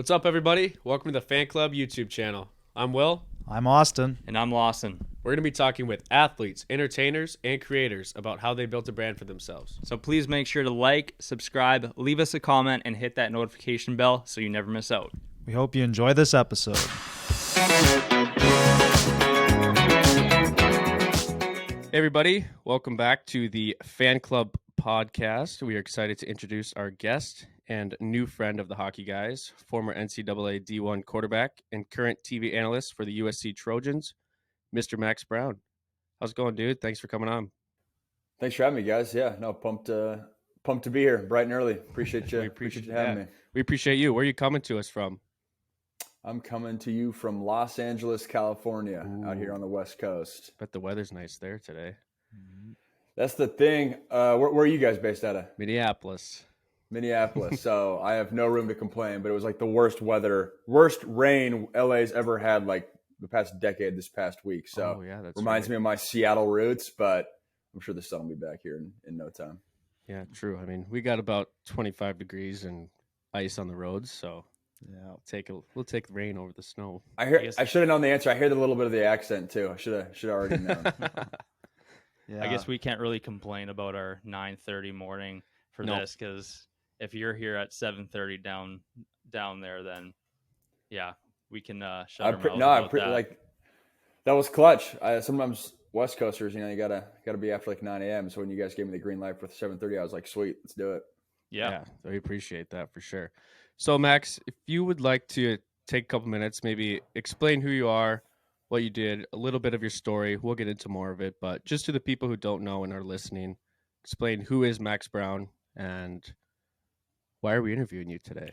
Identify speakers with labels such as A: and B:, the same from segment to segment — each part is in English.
A: What's up, everybody? Welcome to the Fan Club YouTube channel. I'm Will.
B: I'm Austin.
C: And I'm Lawson.
A: We're going to be talking with athletes, entertainers, and creators about how they built a brand for themselves.
C: So please make sure to like, subscribe, leave us a comment, and hit that notification bell so you never miss out.
B: We hope you enjoy this episode.
A: Hey, everybody. Welcome back to the Fan Club podcast. We are excited to introduce our guest and new friend of the Hockey Guys, former NCAA D1 quarterback and current TV analyst for the USC Trojans, Mr. Max Brown. How's it going, dude? Thanks for coming on.
D: Thanks for having me, guys. Yeah, no, pumped to be here, bright and early. Appreciate you. Appreciate you having me.
A: We appreciate you. Where are you coming to us from?
D: I'm coming to you from Los Angeles, California, out here on the West Coast.
A: Bet the weather's nice there today.
D: That's the thing. Where are you guys based out of?
A: Minneapolis.
D: So I have no room to complain, but it was like the worst rain LA's ever had, like the past decade, this past week. So
A: that
D: reminds me of my Seattle roots, but I'm sure the sun will be back here in no time.
A: Yeah, true. I mean, we got about 25 degrees and ice on the roads, so yeah, we'll take the rain over the snow.
D: I should have known the answer. I hear the little bit of the accent too. I should have already known.
C: Yeah. I guess we can't really complain about our 9:30 morning for this, because if you're here at 7:30 down there, then yeah, we can shut our mouths about that.
D: Like that was clutch. Sometimes West Coasters, you gotta be after like 9 a.m. So when you guys gave me the green light for 7:30, I was like, sweet, let's do it.
C: Yeah,
A: we appreciate that for sure. So Max, if you would like to take a couple minutes, maybe explain who you are, what you did, a little bit of your story. We'll get into more of it, but just to the people who don't know and are listening, explain who is Max Brown and why are we interviewing you today?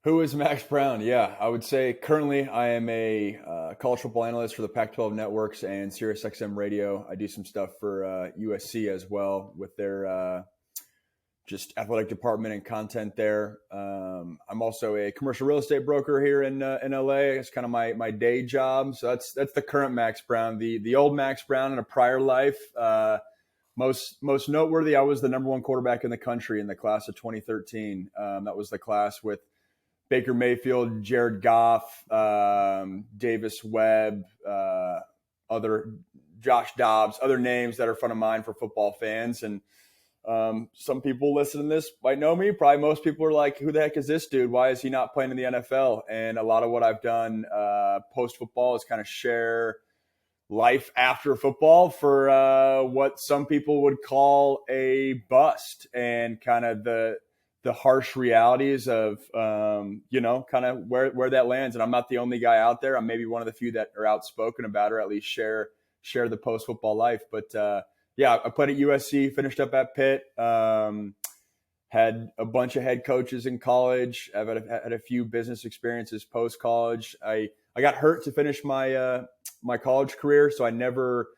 D: Who is Max Brown? Yeah, I would say currently I am a college football analyst for the Pac-12 networks and SiriusXM radio. I do some stuff for USC as well with their just athletic department and content there. I'm also a commercial real estate broker here in LA. It's kind of my day job. So that's the current Max Brown. The old Max Brown in a prior life. Most noteworthy, I was the number one quarterback in the country in the class of 2013. That was the class with Baker Mayfield, Jared Goff, Davis Webb, other Josh Dobbs, other names that are front of mind for football fans. And some people listening to this might know me. Probably most people are like, who the heck is this dude? Why is he not playing in the NFL? And a lot of what I've done post-football is kind of share life after football for what some people would call a bust, and kind of the harsh realities of, kind of where that lands. And I'm not the only guy out there. I'm maybe one of the few that are outspoken about, or at least share the post-football life. But yeah, I played at USC, finished up at Pitt, had a bunch of head coaches in college. I've had a few business experiences post-college. I got hurt to finish my my college career, so I never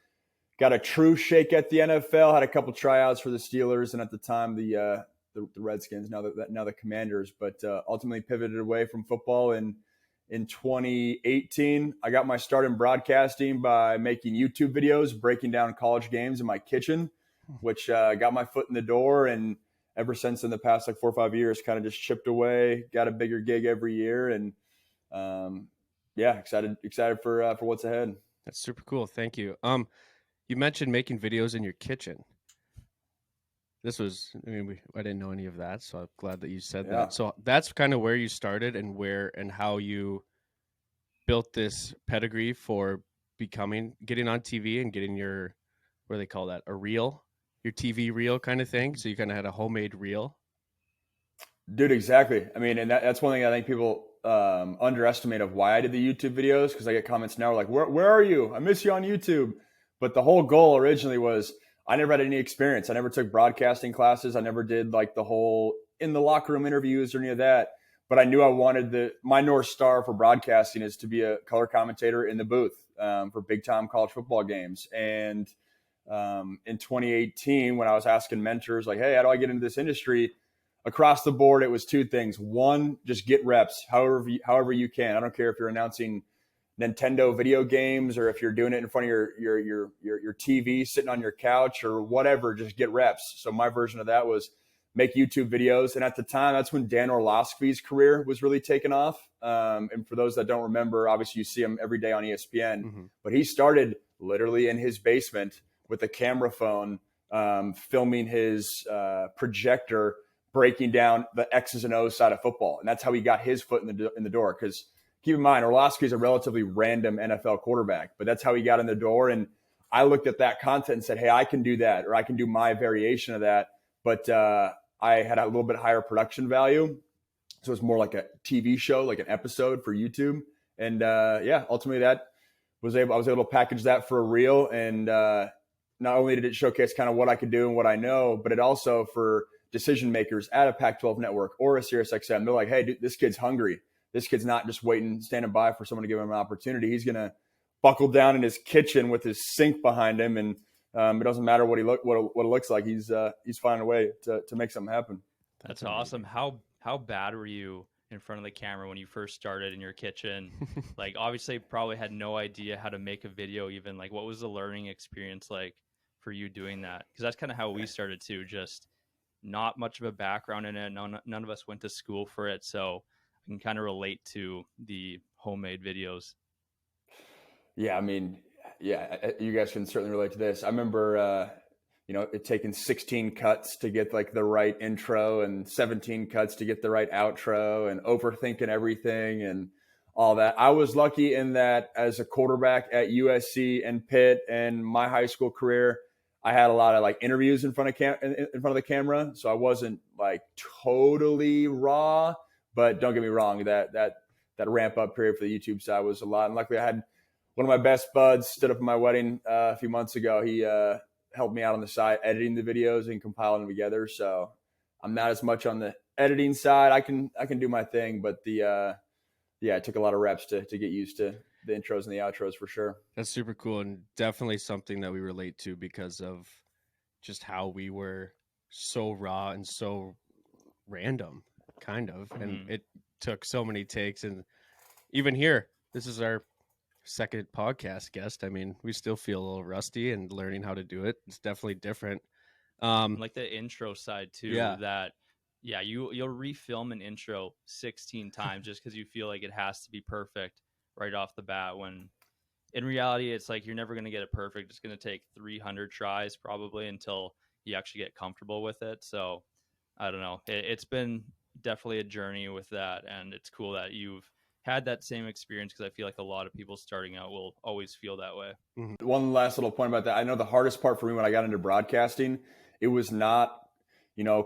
D: got a true shake at the NFL. Had a couple tryouts for the Steelers, and at the time the Redskins, now the Commanders, but ultimately pivoted away from football. And in 2018, I got my start in broadcasting by making YouTube videos, breaking down college games in my kitchen, which got my foot in the door. And ever since, in the past like 4 or 5 years, kind of just chipped away, got a bigger gig every year. And excited for what's ahead.
A: That's super cool. Thank you. You mentioned making videos in your kitchen. I didn't know any of that, so I'm glad that you said that. So that's kind of where you started and how you built this pedigree for getting on TV and getting your, what do they call that? A reel, your TV reel kind of thing. So you kind of had a homemade reel.
D: Dude, exactly. I mean, and that's one thing I think people underestimate of why I did the YouTube videos, because I get comments now like, where are you? I miss you on YouTube. But the whole goal originally was, I never had any experience. I never took broadcasting classes. I never did like the whole in the locker room interviews or any of that. But I knew I wanted my North Star for broadcasting is to be a color commentator in the booth for big time college football games. And in 2018, when I was asking mentors like, hey, how do I get into this industry? Across the board, it was two things. One, just get reps however you can. I don't care if you're announcing Nintendo video games or if you're doing it in front of your TV, sitting on your couch or whatever, just get reps. So my version of that was make YouTube videos. And at the time, that's when Dan Orlovsky's career was really taking off. And for those that don't remember, obviously you see him every day on ESPN, but he started literally in his basement with a camera phone, filming his projector, breaking down the X's and O's side of football. And that's how he got his foot in the door. Because keep in mind, Orlovsky is a relatively random NFL quarterback, but that's how he got in the door. And I looked at that content and said, hey, I can do that, or I can do my variation of that. But I had a little bit higher production value. So it's more like a TV show, like an episode for YouTube. And ultimately I was able to package that for a reel. And not only did it showcase kind of what I could do and what I know, but it also for decision makers at a Pac-12 network or a SiriusXM, they're like, hey, dude, this kid's hungry. This kid's not just standing by for someone to give him an opportunity. He's going to buckle down in his kitchen with his sink behind him, and it doesn't matter what it looks like. He's finding a way to make something happen.
C: That's awesome. How bad were you in front of the camera when you first started in your kitchen? Like, obviously, probably had no idea how to make a video. Even like, what was the learning experience like for you doing that? Because that's kind of how we started too. Just not much of a background in it. None of us went to school for it, so I can kind of relate to the homemade videos.
D: Yeah, I mean, you guys can certainly relate to this. I remember, it taking 16 cuts to get like the right intro and 17 cuts to get the right outro and overthinking everything and all that. I was lucky in that as a quarterback at USC and Pitt and my high school career, I had a lot of like interviews in front of the camera. So I wasn't like totally raw, but don't get me wrong, that ramp up period for the YouTube side was a lot. And luckily I had one of my best buds stood up at my wedding a few months ago. He helped me out on the side, editing the videos and compiling them together. So I'm not as much on the editing side. I can do my thing, but it took a lot of reps to get used to the intros and the outros for sure.
A: That's super cool, and definitely something that we relate to because of just how we were so raw and so random, kind of. And it took so many takes. And even here, this is our second podcast guest. I mean, we still feel a little rusty and learning how to do it. It's definitely different.
C: Like the intro side too, you'll refilm an intro 16 times just because you feel like it has to be perfect right off the bat, when in reality it's like you're never going to get it perfect. It's going to take 300 tries probably until you actually get comfortable with it. So I don't know, it's been definitely a journey with that, and it's cool that you've had that same experience, because I feel like a lot of people starting out will always feel that way.
D: Mm-hmm. One last little point about that. I know the hardest part for me when I got into broadcasting, it was not,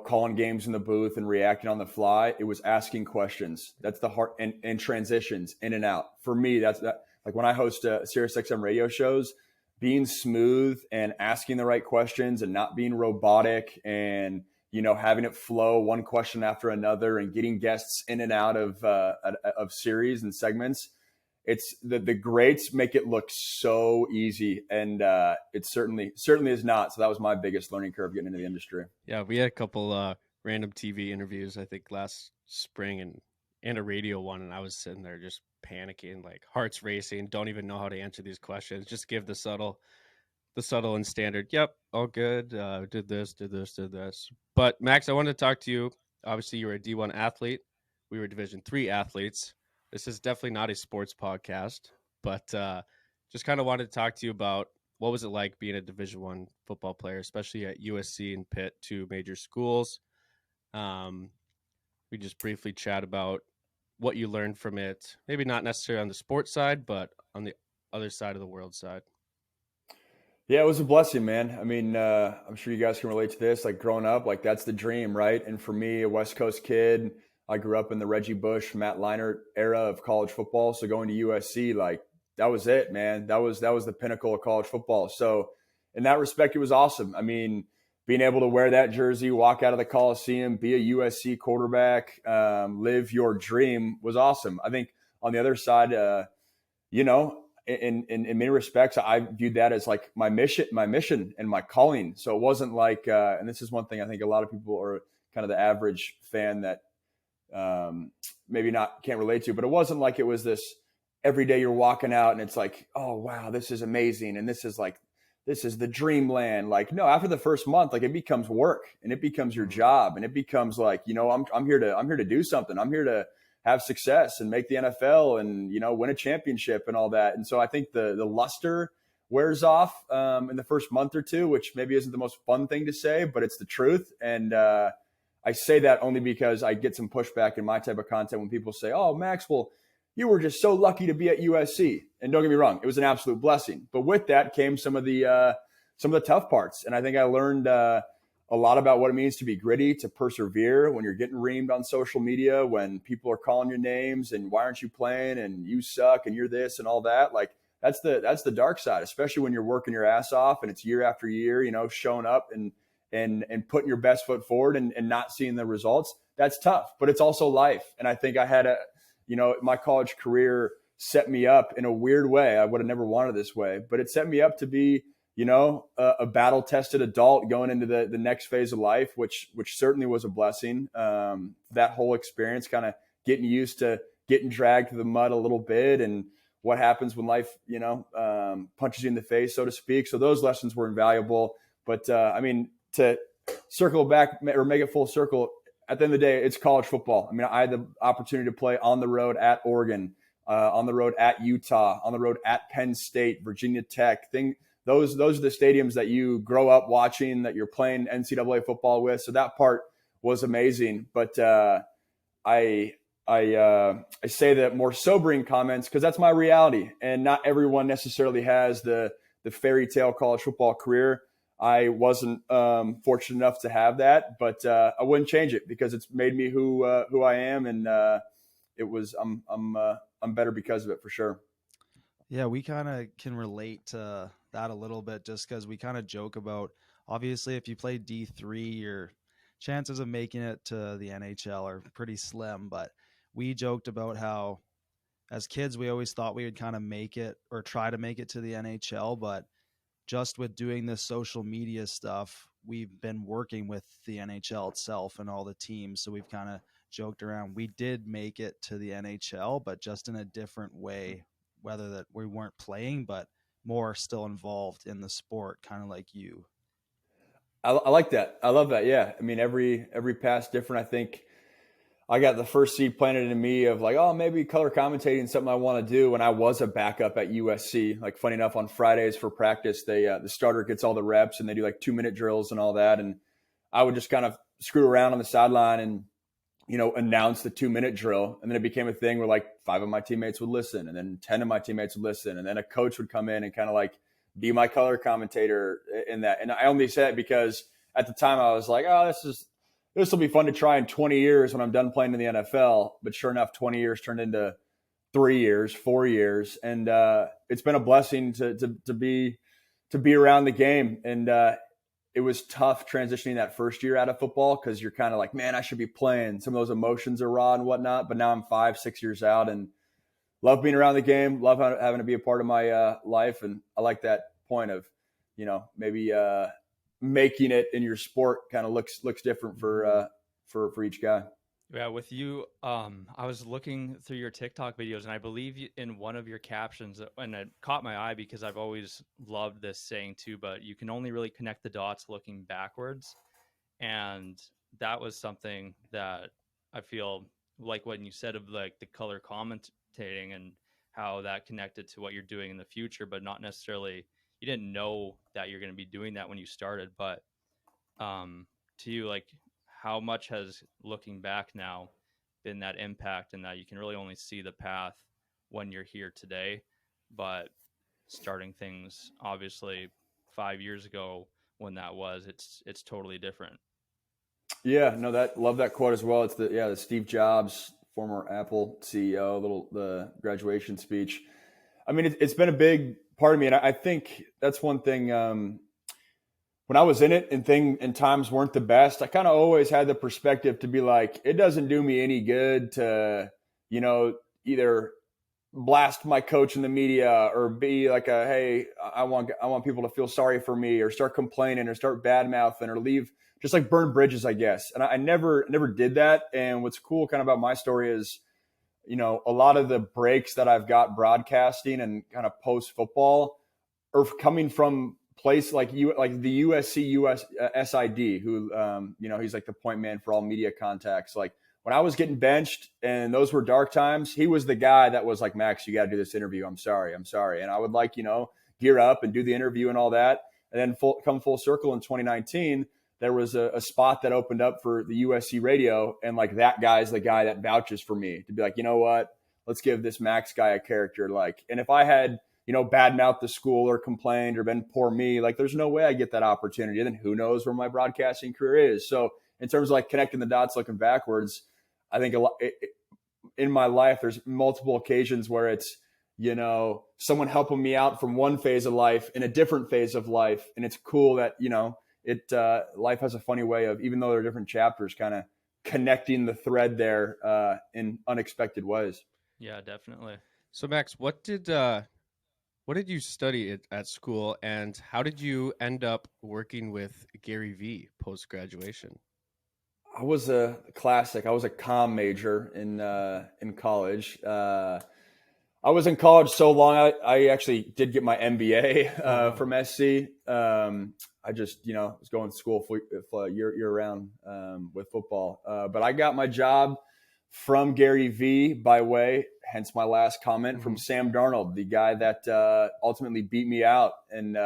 D: calling games in the booth and reacting on the fly. It was asking questions. That's the hard, and transitions in and out. For me, that's that. Like when I host SiriusXM radio shows, being smooth and asking the right questions and not being robotic and, having it flow one question after another and getting guests in and out of series and segments. It's the greats make it look so easy, and it certainly is not. So that was my biggest learning curve getting into the industry.
A: Yeah, we had a couple random TV interviews, I think last spring, and a radio one, and I was sitting there just panicking, like hearts racing, don't even know how to answer these questions. Just give the subtle and standard. Yep, all good. Did this. But Max, I wanted to talk to you. Obviously, you were a D1 athlete. We were Division III athletes. This is definitely not a sports podcast, but just kind of wanted to talk to you about what was it like being a Division I football player, especially at USC and Pitt, two major schools. We just briefly chat about what you learned from it, maybe not necessarily on the sports side, but on the other side of the world side.
D: Yeah, it was a blessing, man. I mean, I'm sure you guys can relate to this. Like growing up, like that's the dream, right? And for me, a West Coast kid, I grew up in the Reggie Bush, Matt Leinart era of college football. So going to USC, like that was it, man. That was the pinnacle of college football. So in that respect, it was awesome. I mean, being able to wear that jersey, walk out of the Coliseum, be a USC quarterback, live your dream was awesome. I think on the other side, in many respects, I viewed that as like my mission and my calling. So it wasn't like, and this is one thing I think a lot of people are kind of the average fan that maybe can't relate to, but it wasn't like it was this every day you're walking out and it's like, oh wow, this is amazing, and this is this is the dreamland. Like, no, after the first month, like it becomes work and it becomes your job, and it becomes like, I'm here to do something. I'm here to have success and make the NFL and, win a championship and all that. And so I think the luster wears off in the first month or two, which maybe isn't the most fun thing to say, but it's the truth. And I say that only because I get some pushback in my type of content when people say, oh, Maxwell, you were just so lucky to be at USC. And don't get me wrong, it was an absolute blessing. But with that came some of the tough parts. And I think I learned a lot about what it means to be gritty, to persevere when you're getting reamed on social media, when people are calling your names and why aren't you playing and you suck and you're this and all that. Like that's the dark side, especially when you're working your ass off and it's year after year, showing up and putting your best foot forward and not seeing the results. That's tough, but it's also life. And I think I had my college career set me up in a weird way. I would have never wanted this way, but it set me up to be, a battle-tested adult going into the next phase of life, which certainly was a blessing. That whole experience, kind of getting used to getting dragged through the mud a little bit and what happens when life, punches you in the face, so to speak. So those lessons were invaluable. But to circle back or make it full circle, at the end of the day, it's college football. I had the opportunity to play on the road at Oregon, on the road at Utah, on the road at Penn State, Virginia Tech. Those are the stadiums that you grow up watching, that you're playing NCAA football with. So that part was amazing. But I say that more sobering comments because that's my reality, and not everyone necessarily has the fairy tale college football career. I wasn't fortunate enough to have that, but I wouldn't change it because it's made me who I am, and I'm better because of it for sure.
B: Yeah, we kind of can relate to that a little bit just because we kind of joke about, obviously, if you play D3, your chances of making it to the NHL are pretty slim. But we joked about how as kids, we always thought we would kind of make it or try to make it to the NHL. But just with doing this social media stuff, we've been working with the NHL itself and all the teams. So we've kind of joked around. We did make it to the NHL, but just in a different way, whether that we weren't playing, but more still involved in the sport, kind of like you.
D: I like that. I love that. Yeah. Every pass different. I think I got the first seed planted in me of like, oh, maybe color commentating is something I want to do when I was a backup at USC. Like, funny enough, on Fridays for practice, the starter gets all the reps and they do like 2-minute drills and all that. And I would just kind of screw around on the sideline and, announce the 2-minute drill. And then it became a thing where like 5 of my teammates would listen, and then 10 of my teammates would listen. And then a coach would come in and kind of like be my color commentator in that. And I only say it because at the time I was like, oh, this will be fun to try in 20 years when I'm done playing in the NFL. But sure enough, 20 years turned into 3 years, 4 years. And it's been a blessing to be around the game. And it was tough transitioning that first year out of football because you're kind of like, man, I should be playing. Some of those emotions are raw and whatnot. But now I'm 5-6 years out and love being around the game, love having to be a part of my life. And I like that point of, maybe making it in your sport kind of looks different for each guy.
C: Yeah, with you, I was looking through your TikTok videos, and I believe in one of your captions, and it caught my eye because I've always loved this saying too, but you can only really connect the dots looking backwards. And that was something that I feel like when you said of like the color commentating and how that connected to what you're doing in the future, but not necessarily, you didn't know that you're going to be doing that when you started, but to you, like, how much has looking back now been that impact, and that you can really only see the path when you're here today, but starting things obviously 5 years ago when that was, it's totally different.
D: Yeah, no, love that quote as well. It's the Steve Jobs, former Apple CEO, the graduation speech. It's been a big part of me. And I think that's one thing, when I was in it and times weren't the best, I kind of always had the perspective to be like, it doesn't do me any good to, either blast my coach in the media or be like hey, I want people to feel sorry for me, or start complaining or start bad mouthing or leave, just like burn bridges, I guess. And I never did that. And what's cool kind of about my story is, a lot of the breaks that I've got broadcasting and kind of post football are coming from place like the USC SID, who he's like the point man for all media contacts. Like when I was getting benched and those were dark times, he was the guy that was like, Max, you got to do this interview. I'm sorry. And I would gear up and do the interview and all that. And then come full circle in 2019, there was a spot that opened up for the USC radio. And like that guy's the guy that vouches for me to be like, you know what, let's give this Max guy a character. Like, and if I had, badmouthed the school or complained or been poor me, like there's no way I get that opportunity. And then who knows where my broadcasting career is. So in terms of like connecting the dots, looking backwards, I think in my life, there's multiple occasions where it's, someone helping me out from one phase of life in a different phase of life. And it's cool that, life has a funny way of, even though there are different chapters, kind of connecting the thread there in unexpected ways.
C: Yeah, definitely.
A: So Max, what did you study at school, and how did you end up working with Gary Vee post-graduation?
D: I was a classic. I was a comm major in college. I was in college so long, I actually did get my MBA from SC. I just, was going to school year round with football. But I got my job from Gary Vee by way, hence my last comment, from Sam Darnold, the guy that ultimately beat me out, and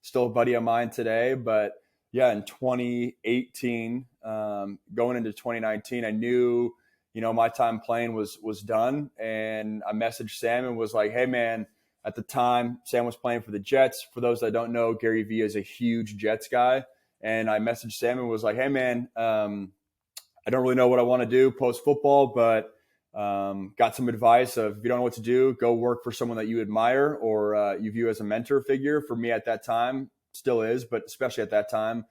D: still a buddy of mine today. But yeah, in 2018, going into 2019, I knew, my time playing was done. And I messaged Sam and was like, hey man, at the time, Sam was playing for the Jets. For those that don't know, Gary Vee is a huge Jets guy. And I messaged Sam and was like, hey man, I don't really know what I want to do post football, but got some advice of, if you don't know what to do, go work for someone that you admire or you view as a mentor figure. For me at that time, still is, but especially at that time,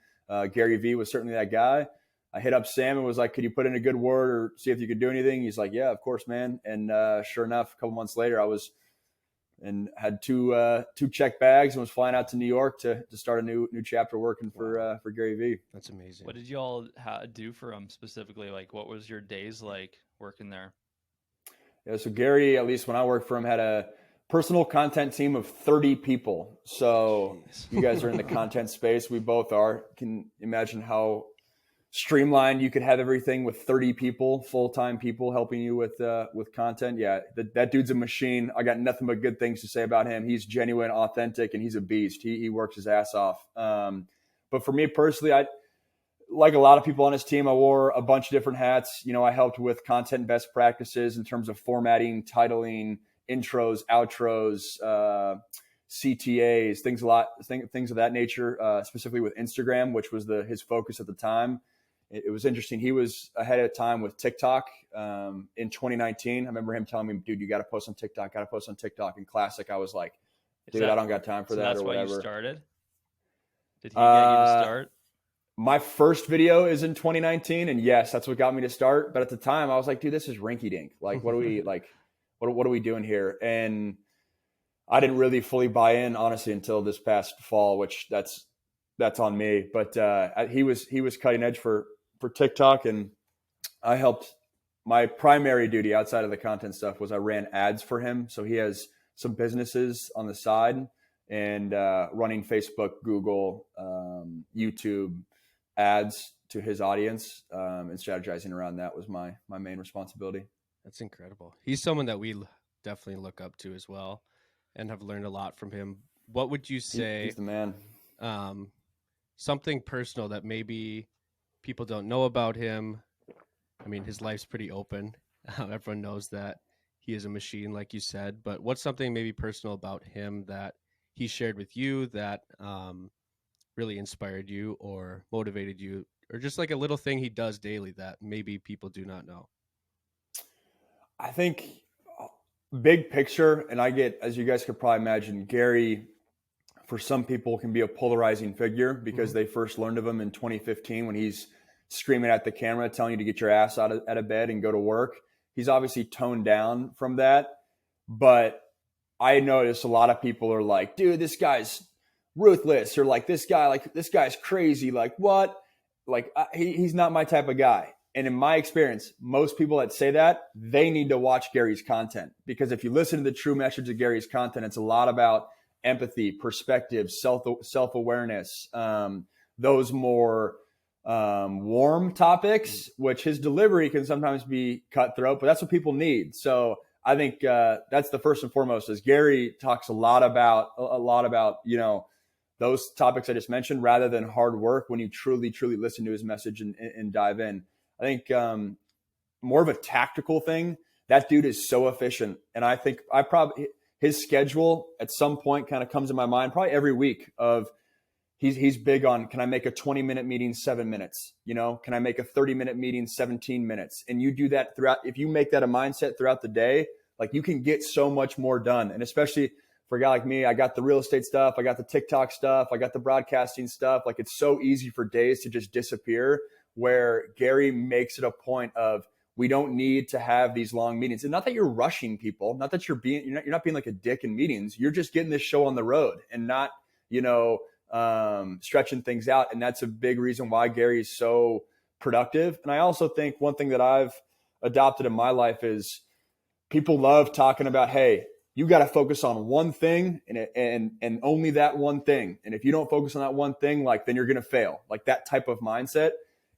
D: Gary Vee was certainly that guy. I hit up Sam and was like, could you put in a good word or see if you could do anything? He's like, yeah, of course, man. And sure enough, a couple months later, I had two check bags and was flying out to New York to start a new chapter working for Gary Vee.
A: That's amazing.
C: What did you all do for him specifically? Like, what was your days like working there?
D: Yeah, so Gary, at least when I worked for him, had a personal content team of 30 people. So you guys are in the content space. We both are. Can imagine how streamlined you could have everything with 30 people, full-time people helping you with content. Yeah, that dude's a machine. I got nothing but good things to say about him. He's genuine, authentic, and he's a beast. He works his ass off. But for me personally, I like a lot of people on his team, I wore a bunch of different hats. I helped with content best practices in terms of formatting, titling, intros, outros, CTAs, things of that nature, specifically with Instagram, which was his focus at the time. It was interesting. He was ahead of time with TikTok in 2019. I remember him telling me, dude, you got to post on TikTok, And classic, I was like, dude, I don't got time for that
C: that's
D: or whatever.
C: That's why you started? Did he get you to start?
D: My first video is in 2019, and yes, that's what got me to start. But at the time, I was like, dude, this is rinky dink. Like, what are we what are we doing here? And I didn't really fully buy in, honestly, until this past fall, which that's on me. But he was cutting edge for TikTok, and I helped. My primary duty outside of the content stuff was I ran ads for him. So he has some businesses on the side, and running Facebook, Google, YouTube ads to his audience, and strategizing around that was my main responsibility.
A: That's incredible. He's someone that we definitely look up to as well and have learned a lot from him. What would you say?
D: He's the man.
A: Something personal that maybe people don't know about him. I mean, his life's pretty open. Everyone knows that he is a machine, like you said, but what's something maybe personal about him that he shared with you that really inspired you or motivated you, or just like a little thing he does daily that maybe people do not know?
D: I think big picture, and I get, as you guys could probably imagine, Gary, for some people, can be a polarizing figure because they first learned of him in 2015 when he's screaming at the camera, telling you to get your ass out of bed and go to work. He's obviously toned down from that, but I noticed a lot of people are like, dude, this guy's ruthless, or like this guy's crazy. Like what? Like he's not my type of guy. And in my experience, most people that say that, they need to watch Gary's content, because if you listen to the true message of Gary's content, it's a lot about empathy, perspective, self-awareness, those more warm topics, which his delivery can sometimes be cutthroat, but that's what people need. So I think that's the first and foremost. Is Gary talks a lot about those topics I just mentioned, rather than hard work. When you truly listen to his message and dive in, I think more of a tactical thing. That dude is so efficient, and I think his schedule at some point kind of comes in my mind probably every week of. He's big on, can I make a 20-minute meeting 7 minutes? Can I make a 30-minute meeting 17 minutes? And you do that throughout. If you make that a mindset throughout the day, like, you can get so much more done. And especially for a guy like me, I got the real estate stuff, I got the TikTok stuff, I got the broadcasting stuff. Like, it's so easy for days to just disappear, where Gary makes it a point of, we don't need to have these long meetings. And not that you're rushing people, not that you're not being like a dick in meetings. You're just getting this show on the road and not, stretching things out. And that's a big reason why Gary is so productive. And I also think one thing that I've adopted in my life is, people love talking about, hey, you got to focus on one thing and only that one thing. And if you don't focus on that one thing, then you're going to fail. Like, that type of mindset.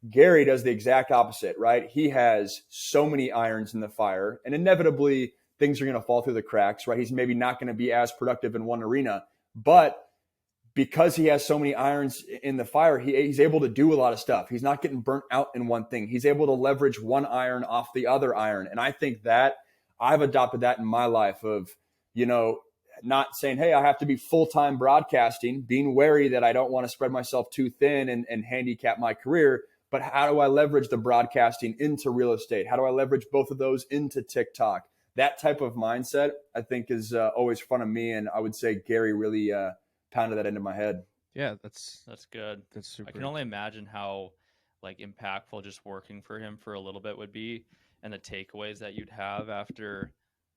D: Gary does the exact opposite, right? He has so many irons in the fire, and inevitably things are going to fall through the cracks, right? He's maybe not going to be as productive in one arena, but because he has so many irons in the fire, he's able to do a lot of stuff. He's not getting burnt out in one thing. He's able to leverage one iron off the other iron. And I think that I've adopted that in my life of, not saying, hey, I have to be full-time broadcasting, being wary that I don't want to spread myself too thin and handicap my career. But how do I leverage the broadcasting into real estate? How do I leverage both of those into TikTok? That type of mindset, I think, is always fun of me. And I would say Gary really pounded that into my head.
A: Yeah, that's
C: good.
A: That's super.
C: I can only imagine how impactful just working for him for a little bit would be, and the takeaways that you'd have after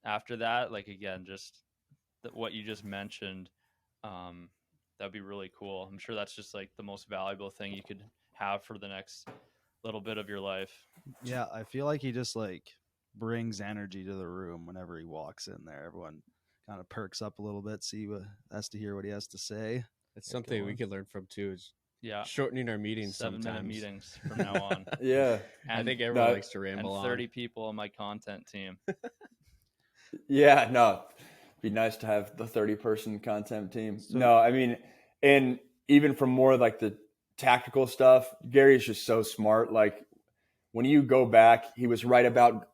C: that. Again, just what you just mentioned, that'd be really cool. I'm sure that's just the most valuable thing you could have for the next little bit of your life.
B: Yeah, I feel like he just brings energy to the room whenever he walks in there. Everyone kind of perks up a little bit, has to hear what he has to say.
A: It's something we could learn from too, is shortening our meetings
C: 7-minute meetings from now on.
D: Yeah.
C: And
A: I think everyone likes to ramble
C: and 30 people on my content team.
D: Yeah, no, it'd be nice to have the 30-person content team. No, I mean, and even from more the tactical stuff, Gary is just so smart. When you go back, he was right about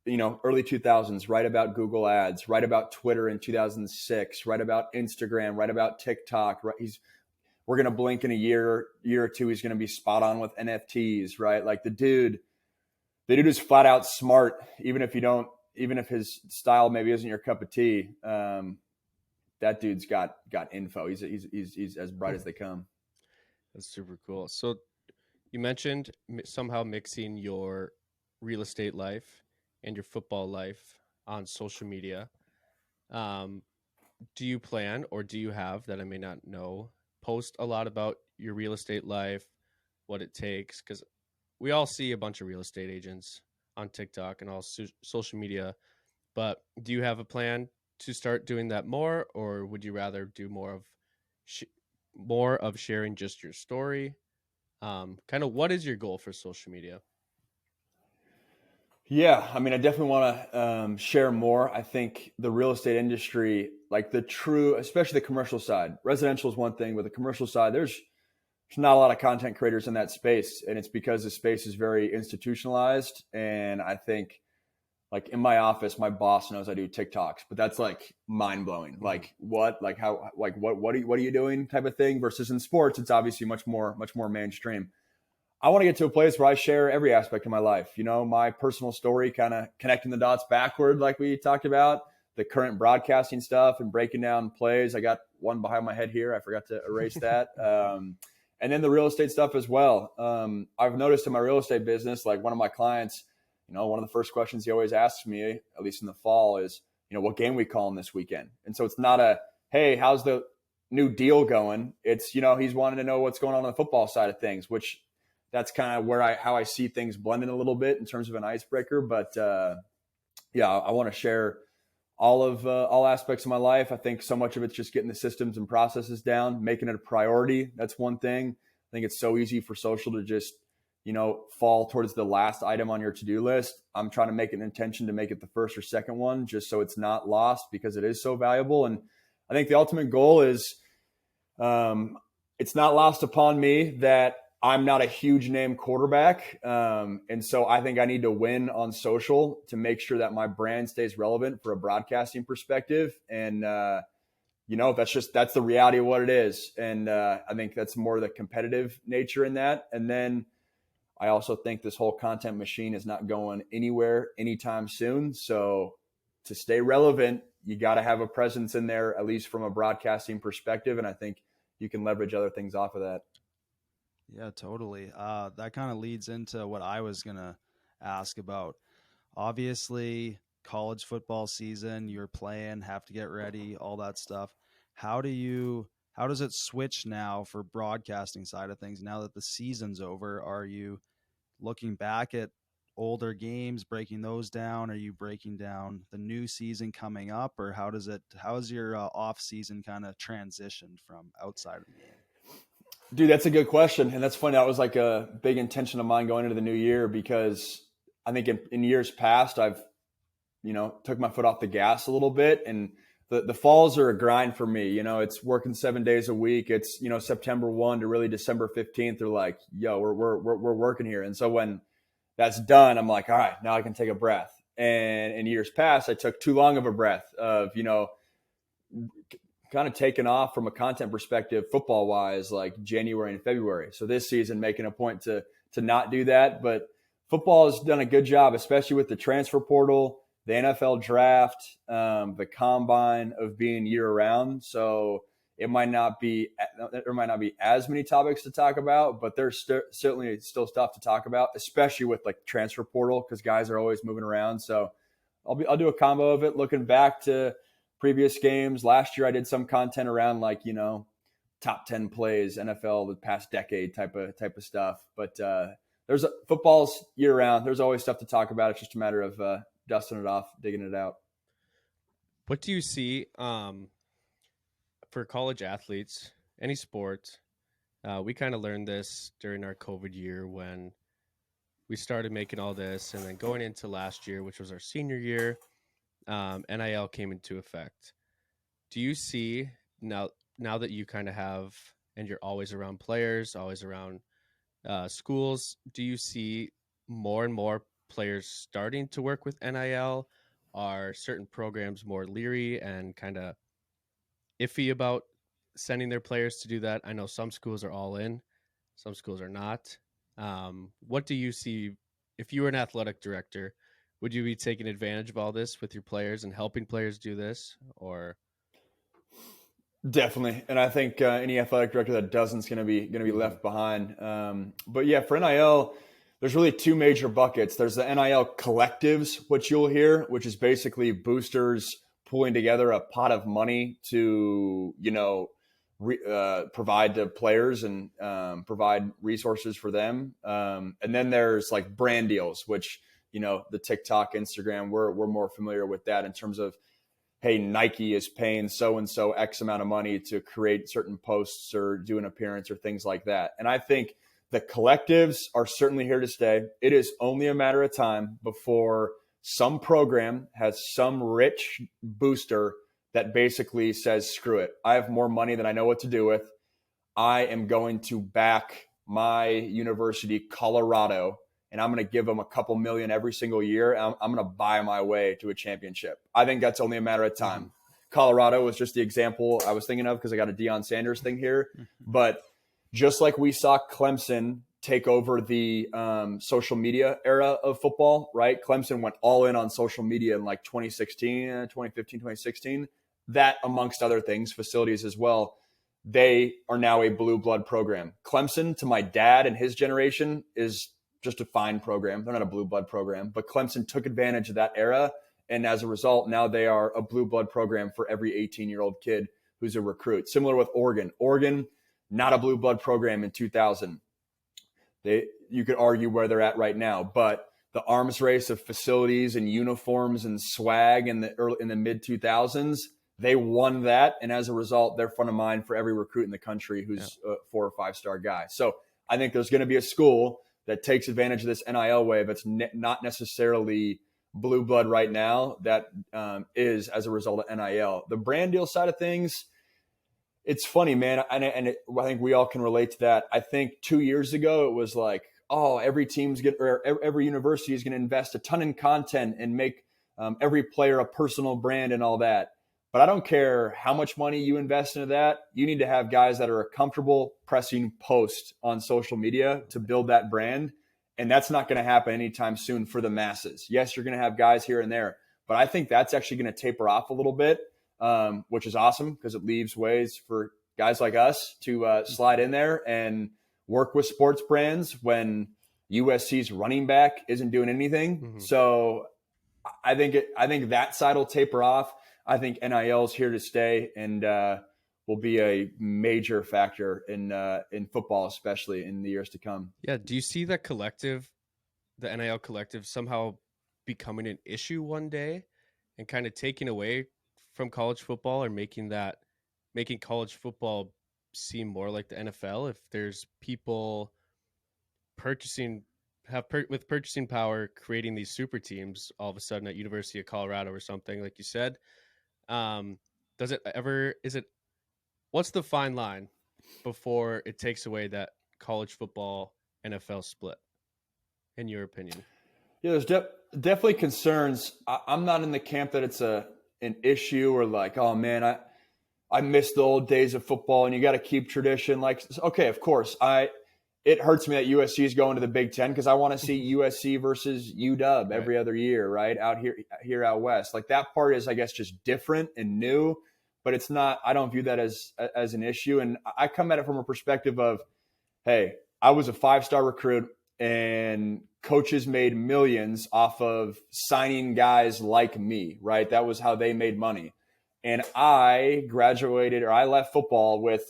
D: early 2000s, right about Google ads, right about Twitter in 2006, right about Instagram, right about TikTok. Right, we're going to blink in a year or two. He's going to be spot on with NFTs, right? The dude is flat out smart. Even if his style maybe isn't your cup of tea, that dude's got info. He's as bright as they come.
A: That's super cool. So you mentioned somehow mixing your real estate life and your football life on social media. Do you plan, or do you have, that I may not know, post a lot about your real estate life, what it takes? Because we all see a bunch of real estate agents on TikTok and all social media, but do you have a plan to start doing that more, or would you rather do more of sharing just your story? Kind of what is your goal for social media?
D: Yeah, I mean, I definitely want to share more. I think the real estate industry, especially the commercial side, residential is one thing, but the commercial side, there's not a lot of content creators in that space. And it's because the space is very institutionalized. And I think in my office, my boss knows I do TikToks, but that's mind blowing. What are you doing type of thing, versus in sports, it's obviously much more mainstream. I want to get to a place where I share every aspect of my life. My personal story, kind of connecting the dots backward, like we talked about, the current broadcasting stuff and breaking down plays. I got one behind my head here. I forgot to erase that. And then the real estate stuff as well. I've noticed in my real estate business, one of my clients, one of the first questions he always asks me, at least in the fall, is, what game we calling this weekend? And so it's not a, hey, how's the new deal going? It's, he's wanting to know what's going on the football side of things, which that's kind of how I see things blending a little bit in terms of an icebreaker. But I want to share all aspects of my life. I think so much of it's just getting the systems and processes down, making it a priority. That's one thing. I think it's so easy for social to just, fall towards the last item on your to-do list. I'm trying to make an intention to make it the first or second one, just so it's not lost, because it is so valuable. And I think the ultimate goal is, it's not lost upon me that I'm not a huge name quarterback. And so I think I need to win on social to make sure that my brand stays relevant for a broadcasting perspective. And, that's the reality of what it is. And I think that's more the competitive nature in that. And then I also think this whole content machine is not going anywhere anytime soon. So to stay relevant, you got to have a presence in there, at least from a broadcasting perspective. And I think you can leverage other things off of that.
B: Yeah, totally. That kind of leads into what I was going to ask about. Obviously, college football season, you're playing, have to get ready, all that stuff. How does it switch now for broadcasting side of things? Now that the season's over, are you looking back at older games, breaking those down? Are you breaking down the new season coming up, or how is your off season kind of transitioned from outside of the game?
D: Dude, that's a good question. And that's funny. That was like a big intention of mine going into the new year, because I think in years past, I've, took my foot off the gas a little bit, and the falls are a grind for me. It's working 7 days a week. It's, September 1 to really December 15th. They're like, yo, we're working here. And so when that's done, I'm like, all right, now I can take a breath. And in years past, I took too long of a breath of, kind of taken off from a content perspective, football wise, like January and February. So this season, making a point to not do that. But football has done a good job, especially with the transfer portal, the NFL draft, the combine, of being year round. So there might not be as many topics to talk about, but there's certainly still stuff to talk about, especially with like transfer portal, because guys are always moving around. So I'll do a combo of it, looking back to previous games. Last year I did some content around like, top 10 plays, NFL the past decade type of stuff. But there's football's year round. There's always stuff to talk about. It's just a matter of dusting it off, digging it out.
A: What do you see for college athletes, any sport? We kind of learned this during our COVID year when we started making all this, and then going into last year, which was our senior year, NIL came into effect. Do you see now that you kind of have, and you're always around players, always around schools, do you see more and more players starting to work with NIL? Are certain programs more leery and kind of iffy about sending their players to do that? I know some schools are all in, some schools are not. What do you see if you were an athletic director? Would you be taking advantage of all this with your players and helping players do this, or?
D: Definitely. And I think any athletic director that doesn't is going to be left behind. But yeah, for NIL, there's really two major buckets. There's the NIL collectives, which you'll hear, which is basically boosters pulling together a pot of money to, provide to players and provide resources for them. And then there's like brand deals, which, the TikTok, Instagram, we're more familiar with that in terms of, hey, Nike is paying so-and-so X amount of money to create certain posts or do an appearance or things like that. And I think the collectives are certainly here to stay. It is only a matter of time before some program has some rich booster that basically says, screw it. I have more money than I know what to do with. I am going to back my university, Colorado, and I'm going to give them a couple million every single year. I'm going to buy my way to a championship. I think that's only a matter of time. Mm-hmm. Colorado was just the example I was thinking of because I got a Deion Sanders thing here. Mm-hmm. But just like we saw Clemson take over the social media era of football, right? Clemson went all in on social media in like 2015, 2016. That, amongst other things, facilities as well, they are now a blue blood program. Clemson, to my dad and his generation, is just a fine program. They're not a blue blood program, but Clemson took advantage of that era. And as a result, now they are a blue blood program for every 18-year-old kid who's a recruit. Similar with Oregon. Oregon, not a blue blood program in 2000. You could argue where they're at right now, but the arms race of facilities and uniforms and swag in the mid 2000s. They won that, and as a result, they're front of mind for every recruit in the country who's a 4 or 5 star guy. So I think there's going to be a school that takes advantage of this NIL wave that's not necessarily blue blood right now, that is as a result of NIL. The brand deal side of things, it's funny, man, I think we all can relate to that. I think 2 years ago it was like, oh, every university is going to invest a ton in content and make every player a personal brand and all that. But I don't care how much money you invest into that. You need to have guys that are comfortable pressing post on social media to build that brand. And that's not going to happen anytime soon for the masses. Yes, you're going to have guys here and there, but I think that's actually going to taper off a little bit, which is awesome because it leaves ways for guys like us to slide in there and work with sports brands when USC's running back isn't doing anything. Mm-hmm. So I think that side will taper off. I think NIL is here to stay and will be a major factor in football, especially in the years to come.
A: Yeah. Do you see the NIL collective somehow becoming an issue one day and kind of taking away from college football, or making college football seem more like the NFL? If there's people with purchasing power, creating these super teams all of a sudden at University of Colorado or something, like you said, what's the fine line before it takes away that college football NFL split, in your opinion?
D: Yeah, there's definitely concerns. I'm not in the camp that it's an issue or like, oh man, I miss the old days of football and you got to keep tradition. Like, okay, of course, it hurts me that USC is going to the Big Ten because I want to see USC versus UW every other year, right? Here out west. Like, that part is, I guess, just different and new, but it's not. I don't view that as an issue, and I come at it from a perspective of, hey, I was a 5-star recruit, and coaches made millions off of signing guys like me, right? That was how they made money, and I left football with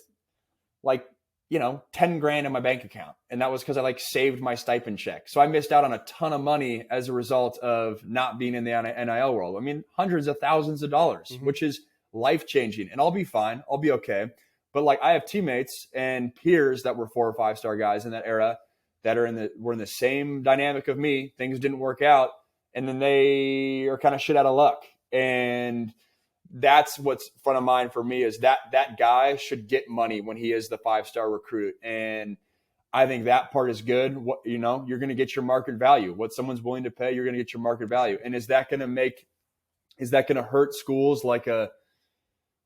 D: like, 10 grand in my bank account. And that was because I saved my stipend check. So I missed out on a ton of money as a result of not being in the NIL world. I mean, hundreds of thousands of dollars, mm-hmm. which is life-changing. And I'll be fine. I'll be okay. But I have teammates and peers that were 4 or 5 star guys in that era that were in the same dynamic of me. Things didn't work out. And then they are kind of shit out of luck. And that's what's front of mind for me, is that guy should get money when he is the 5-star recruit. And I think that part is good. You're going to get your market value. What someone's willing to pay, you're going to get your market value. And is that going to hurt schools like a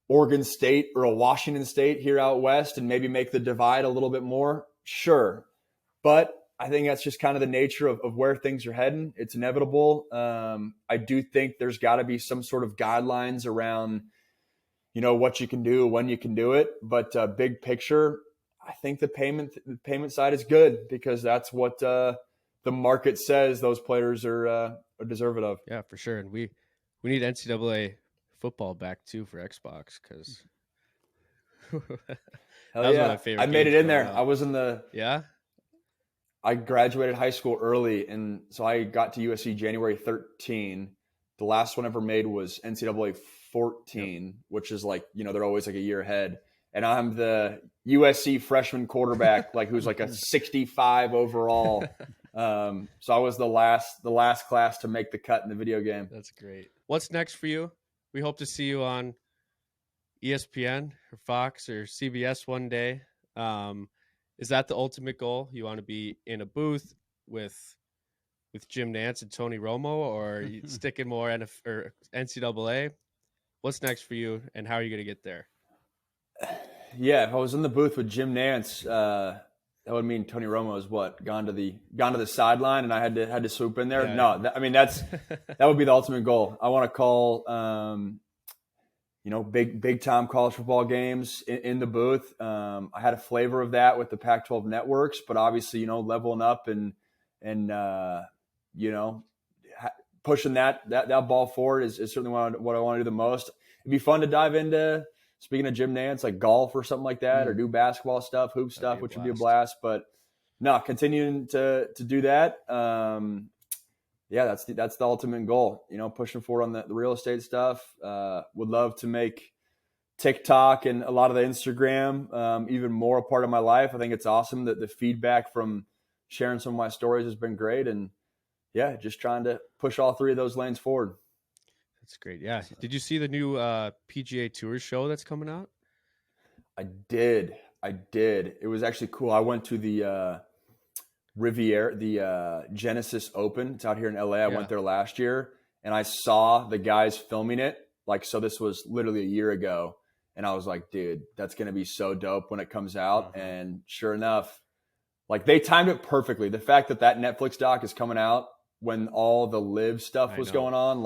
D: Oregon State or a Washington State here out west and maybe make the divide a little bit more? Sure. But I think that's just kind of the nature of where things are heading. It's inevitable. I do think there's got to be some sort of guidelines around, what you can do, when you can do it. But big picture, I think the payment side is good because that's what the market says those players are deserving of.
A: Yeah, for sure. And we need NCAA football back too for Xbox because
D: that was one of my favorite. I made it in there. I was in the I graduated high school early, and so I got to USC January 13. The last one I ever made was NCAA 14, which is they're always a year ahead. And I'm the USC freshman quarterback, who's a 65 overall. So I was the last class to make the cut in the video game.
A: That's great. What's next for you? We hope to see you on ESPN or Fox or CBS one day. Is that the ultimate goal? You want to be in a booth with Jim Nantz and Tony Romo, or are you sticking more NCAA? What's next for you, and how are you going to get there?
D: Yeah, if I was in the booth with Jim Nantz, that would mean Tony Romo is gone to the sideline, and I had to swoop in there. Yeah. No, that would be the ultimate goal. I want to call big time college football games in the booth. I had a flavor of that with the Pac-12 networks, but obviously, leveling up and pushing that ball forward is certainly what I want to do the most. It'd be fun to dive into, speaking of Jim Nantz, golf or something like that, or do basketball stuff, hoop stuff, which would be a blast. But no, continuing to do that. yeah, that's the ultimate goal. Pushing forward on the real estate stuff. Would love to make TikTok and a lot of the Instagram even more a part of my life. I think it's awesome that the feedback from sharing some of my stories has been great, and yeah, just trying to push all three of those lanes forward.
A: That's great. Yeah. Did you see the new PGA Tour show that's coming out?
D: I did. It was actually cool. I went to the Riviera, the Genesis Open. It's out here in LA. I went there last year, and I saw the guys filming it. So this was literally a year ago, and I was like, dude, that's going to be so dope when it comes out. Mm-hmm. And sure enough, they timed it perfectly. The fact that Netflix doc is coming out when all the live stuff was going on,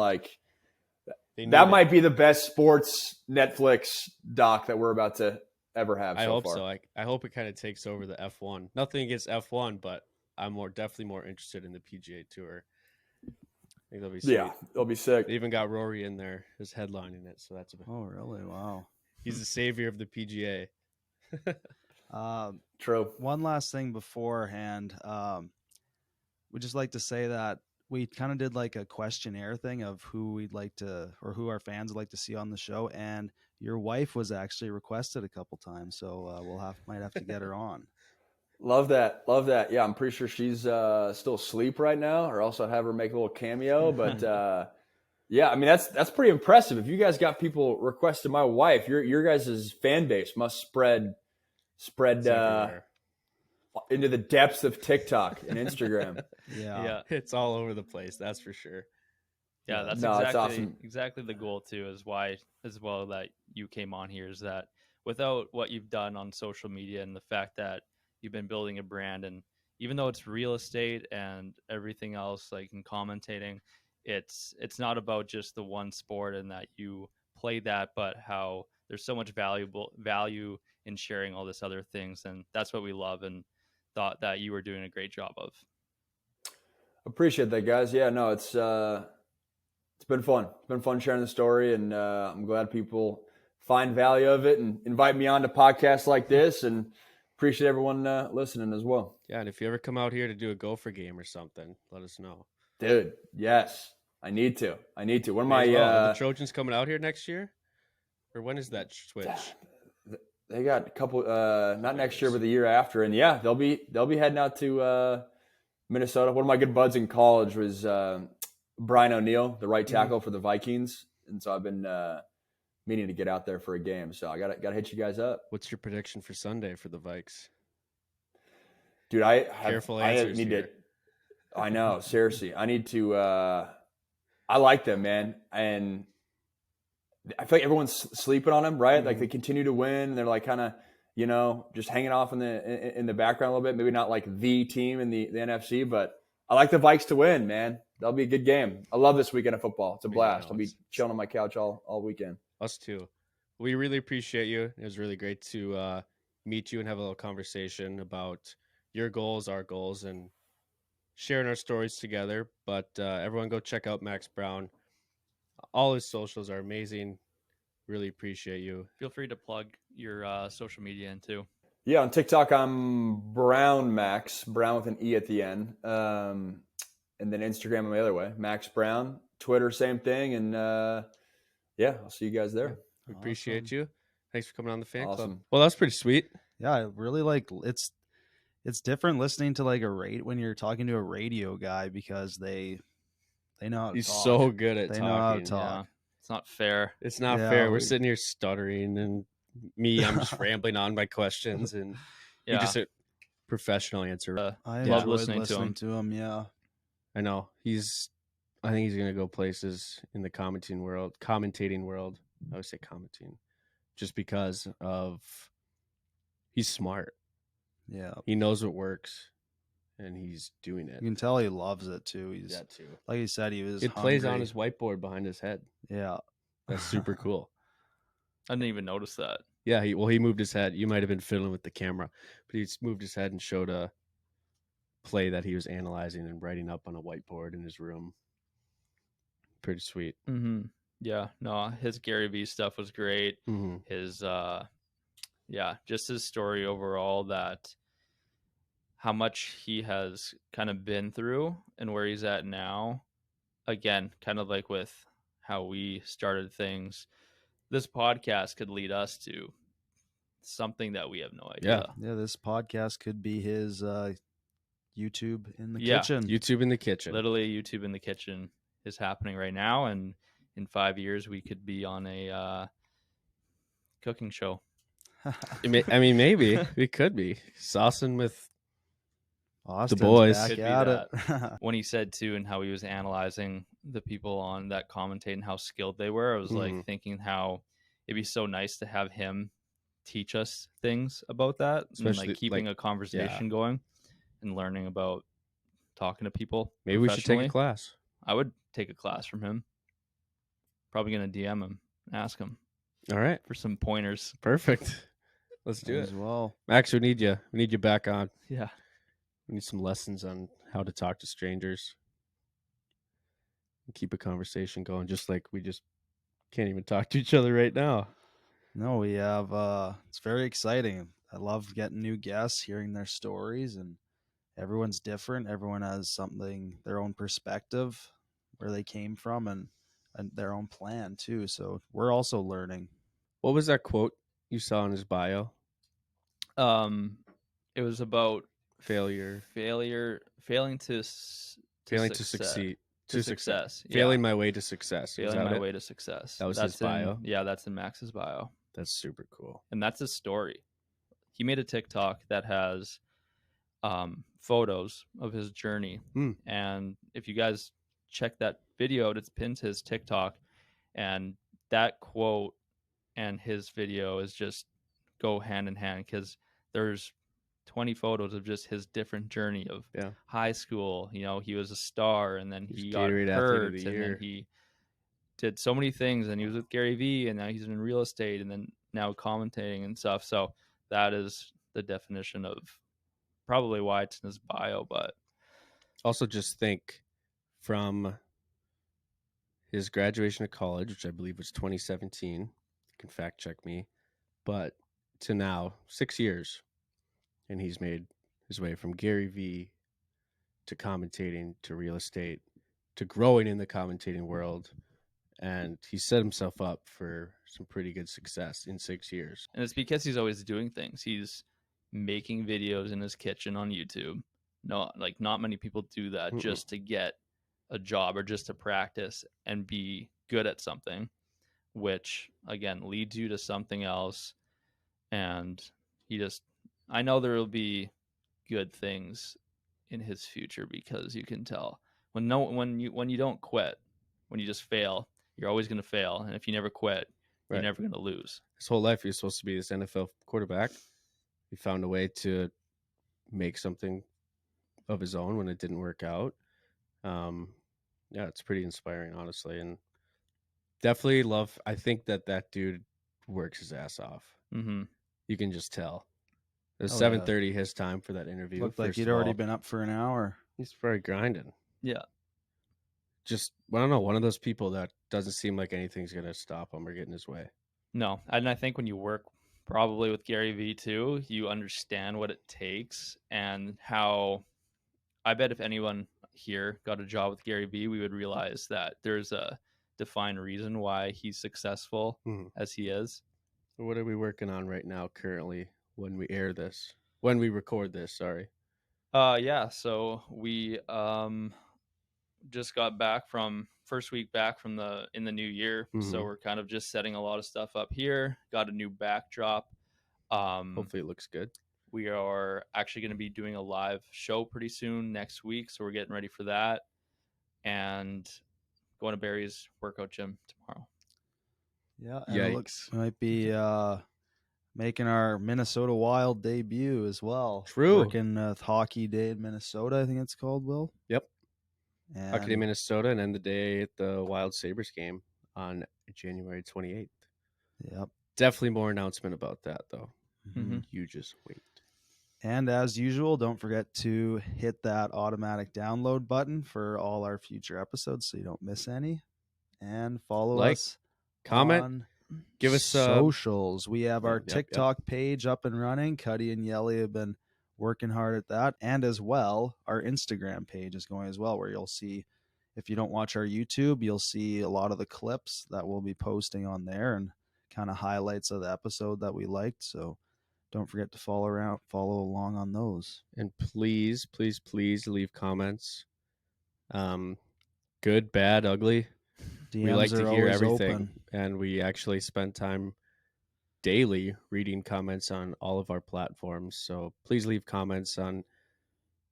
D: that might be the best sports Netflix doc that we're about to ever have.
A: I hope so. I hope it kind of takes over the F1. Nothing against F1, but I'm definitely more interested in the PGA Tour. I think that'll be sweet.
D: Yeah, it'll be sick.
A: They even got Rory in there as headlining it, so that's
B: Oh, really? Wow.
A: He's the savior of the PGA.
D: True.
B: One last thing beforehand. We'd just like to say that we kind of did a questionnaire thing of who we'd like to, or who our fans would like to see on the show. And your wife was actually requested a couple times. So might have to get her on.
D: Love that. Yeah. I'm pretty sure she's still asleep right now, or else I'd have her make a little cameo. But yeah, I mean, that's pretty impressive. If you guys got people requesting my wife, your guys' fan base must spread into the depths of TikTok and Instagram.
C: Yeah,
A: it's all over the place. That's for sure.
C: Yeah, that's exactly the goal too. Is why as well that you came on here is that without what you've done on social media and the fact that you've been building a brand, and even though it's real estate and everything else in commentating, it's not about just the one sport and that you play that, but how there's so much value in sharing all this other things, and that's what we love and thought that you were doing a great job of.
D: Appreciate that, guys. Yeah, no, it's been fun. It's been fun sharing the story, and I'm glad people find value of it and invite me on to podcasts like this, and appreciate everyone listening as well.
A: Yeah, and if you ever come out here to do a Gopher game or something, let us know.
D: Dude, yes. I need to. When
A: are the Trojans coming out here next year? Or when is that switch?
D: They got a couple not next year, but the year after. And yeah, they'll be heading out to Minnesota. One of my good buds in college was Brian O'Neill, the right tackle for the Vikings. And so I've been meaning to get out there for a game. So I gotta hit you guys up.
A: What's your prediction for Sunday for the Vikes?
D: Dude,
A: careful answers here.
D: I know, seriously. I need to I like them, man. And I feel like everyone's sleeping on them, right? They continue to win. They're kind of, just hanging off in the background a little bit. Maybe not the team in the NFC, but I like the Vikes to win, man. That'll be a good game. I love this weekend of football. It's a blast. I'll be chilling on my couch all weekend.
A: Us too. We really appreciate you. It was really great to meet you and have a little conversation about your goals, our goals, and sharing our stories together. But everyone go check out Max Brown. All his socials are amazing. Really appreciate you.
C: Feel free to plug your social media in too.
D: Yeah, on TikTok, I'm Brown Max, Brown with an E at the end. And then Instagram, I'm the other way, Max Brown. Twitter, same thing. And yeah, I'll see you guys there.
A: We appreciate you. Thanks for coming on the fan club.
B: Awesome.
A: Well, that's pretty sweet.
B: Yeah, I really it's different listening to when you're talking to a radio guy, because they know how to
A: He's
B: talk.
A: So good at
B: they
A: talking.
B: Know how to talk.
C: Yeah. It's not fair.
A: It's not fair. We're sitting here stuttering, and I'm just rambling on my questions, and you just a professional answer.
B: I
C: love
B: listening
C: to
B: him. Yeah,
A: I know I think he's gonna go places in the commentating world. I would say commenting, just because of he's smart.
B: Yeah,
A: he knows what works, and he's doing it.
B: You can tell he loves it too.
A: He's that too.
B: Like he said, he was.
A: It plays on his whiteboard behind his head.
B: Yeah,
A: that's super cool.
C: I didn't even notice that.
A: Yeah, he moved his head. You might have been fiddling with the camera, but he moved his head and showed a play that he was analyzing and writing up on a whiteboard in his room. Pretty sweet.
C: Mm-hmm. Yeah, no, his Gary Vee stuff was great.
A: Mm-hmm.
C: His, just his story overall, that how much he has kind of been through and where he's at now, again, kind of like with how we started things, this podcast could lead us to something that we have no idea.
B: Yeah, this podcast could be his YouTube in the
C: Yeah.
B: kitchen.
A: YouTube in the kitchen.
C: Literally, YouTube in the kitchen is happening right now, and in 5 years we could be on a cooking show.
A: I mean, maybe we could be saucing with
B: Austin's
A: boys.
B: back
C: Could be
B: at it.
C: When he said too, and how he was analyzing the people on that commentate and how skilled they were, I was like thinking how it'd be so nice to have him teach us things about that,
A: Especially,
C: and like keeping a conversation going and learning about talking to people.
A: Maybe we should take a class.
C: I would take a class from him. Probably gonna DM him, ask him
A: All right,
C: for some pointers.
A: perfect. Let's do
B: as
A: it.
B: well.
A: Max, we need you. We need you back on.
C: Yeah.
A: We need some lessons on how to talk to strangers and keep a conversation going, just like we just can't even talk to each other right now.
B: No, we have it's very exciting. I love getting new guests, hearing their stories, and everyone's different. Everyone has something, their own perspective, where they came from, and their own plan too. So we're also learning.
A: What was that quote you saw in his bio?
C: It was about
A: Failing
C: to
A: succeed.
C: To success. Yeah.
A: Failing my way to success.
C: Failing my way to success.
A: That was
C: that's
A: his bio?
C: Yeah, that's in Max's bio.
A: That's super cool.
C: And that's his story. He made a TikTok that has photos of his journey. And if you guys check that video out, it's pinned to his TikTok. And that quote and his video is just go hand in hand, because there's 20 photos of just his different journey of high school. You know, he was a star, and then he got hurt, and then he did so many things, and he was with Gary Vee, and now he's in real estate, and then now commentating and stuff. So that is the definition of probably why it's in his bio. But
A: also just think from his graduation of college, which I believe was 2017, you can fact check me, but to now 6 years, and he's made his way from Gary Vee to commentating to real estate to growing in the commentating world. And he set himself up for some pretty good success in 6 years.
C: And it's because he's always doing things. He's making videos in his kitchen on YouTube. Not many people do that just to get a job or just to practice and be good at something, which again leads you to something else. And I know there will be good things in his future, because you can tell when you don't quit, when you just fail, you're always going to fail. And if you never quit, you're never going to lose.
A: His whole life, he was supposed to be this NFL quarterback. He found a way to make something of his own when it didn't work out. It's pretty inspiring, honestly. And definitely I think that dude works his ass off.
C: Mm-hmm.
A: You can just tell. It was 7:30 his time for that interview.
B: Looked like he'd already been up for an hour.
A: He's probably grinding.
C: Yeah.
A: Just, I don't know, one of those people that doesn't seem like anything's going to stop him or get in his way.
C: No. And I think when you work probably with Gary Vee too, you understand what it takes, and how I bet if anyone here got a job with Gary Vee, we would realize that there's a defined reason why he's successful as he is.
A: So what are we working on right now currently when we record this, sorry?
C: So we just got back from first week back from in the new year. So we're kind of just setting a lot of stuff up here. Got a new backdrop.
A: Hopefully it looks good.
C: We are actually going to be doing a live show pretty soon next week, so we're getting ready for that, and going to Barry's workout gym tomorrow.
B: It looks might be making our Minnesota Wild debut as well.
A: True.
B: Working with Hockey Day in Minnesota, I think it's called, Will.
A: Yep.
B: And
A: Hockey Day, Minnesota, and end the day at the Wild Sabres game on January 28th.
B: Yep.
A: Definitely more announcement about that, though.
C: Mm-hmm.
A: You just wait.
B: And as usual, don't forget to hit that automatic download button for all our future episodes so you don't miss any. And follow us.
A: Comment.
B: On
A: give us
B: socials. We have our TikTok page up and running. Cuddy and Yelly have been working hard at that. And as well, our Instagram page is going as well, where you'll see if you don't watch our YouTube, you'll see a lot of the clips that we'll be posting on there and kind of highlights of the episode that we liked. So don't forget to follow along on those.
A: And please, please, please leave comments. Good, bad, ugly.
B: DMs
A: we like to hear everything.
B: Open.
A: And we actually spend time daily reading comments on all of our platforms. So please leave comments on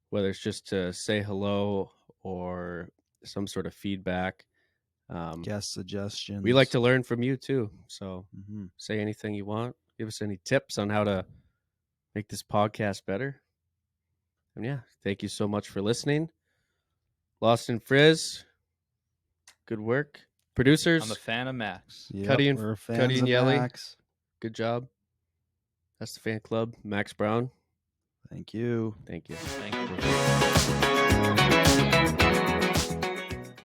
A: whether it's just to say hello or some sort of feedback.
B: Guest suggestions.
A: We like to learn from you too. So say anything you want. Give us any tips on how to make this podcast better. And yeah, thank you so much for listening. Lost in Frizz, good work. Producers,
C: I'm a fan of Max.
B: Yep,
A: Cuddy
B: we're fans
A: and
B: of
A: Yelly.
B: Max.
A: Good job. That's the fan club. Max Brown.
B: Thank you.
A: Thank you.
C: Thank you.